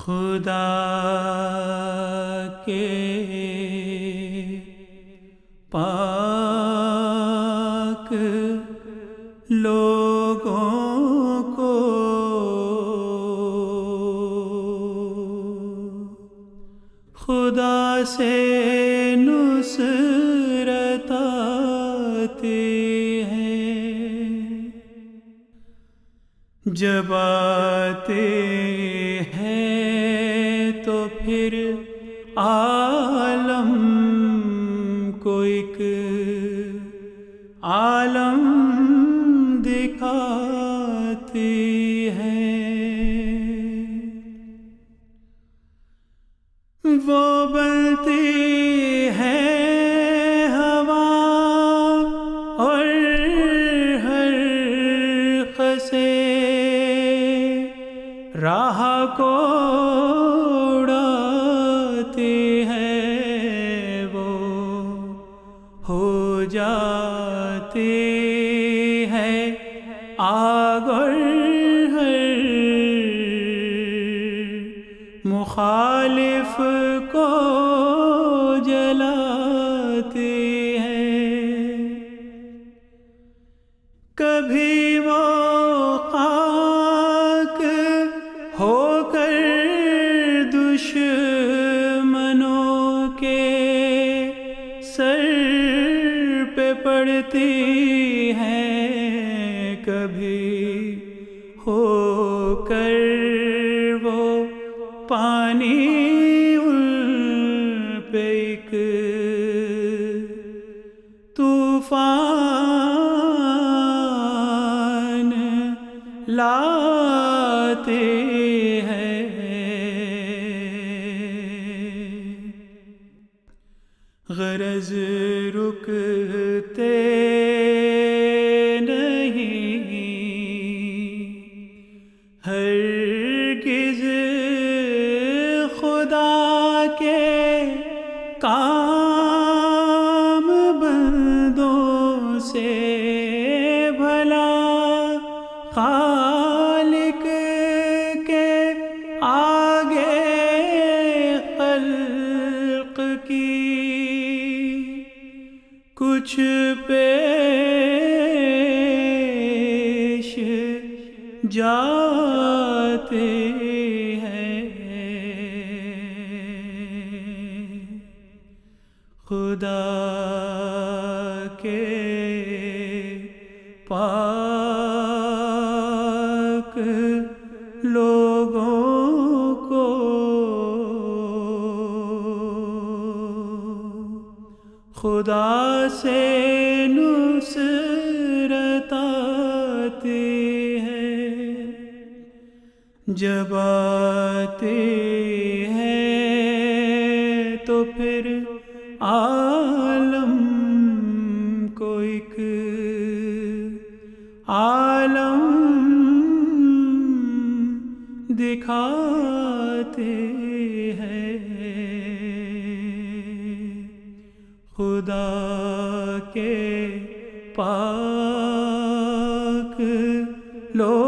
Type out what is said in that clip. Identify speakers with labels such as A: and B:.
A: خدا کے پاک لوگوں کو خدا سے نصرت آتی ہے، جب آتے ہیں تو پھر عالم کو ایک عالم دکھاتی ہے۔ وہ بنتی ہے ہوا اور ہر خسے راہ کو اڑاتی ہے، وہ ہو جاتی ہے آگ اور ہر مخالف کو جلاتی ہے۔ کبھی وہ خاک ہو کر دشمنوں کے سر پہ پڑتی ہے، کبھی ہو کر وہ پانی ان پہ ایک طوفان لاتے ہیں۔ غرض رکتے نہیں ہرگز خدا کے کام بندوں سے، بھلا خالق کے آگے خلق کی کچھ پیش جاتے ہیں۔ خدا کے پاک لوگوں کو خدا سے نصرت آتی ہے، جب آتے ہیں تو پھر عالم کو ایک عالم دکھاتے ہیں۔ خدا کے پاک لوگ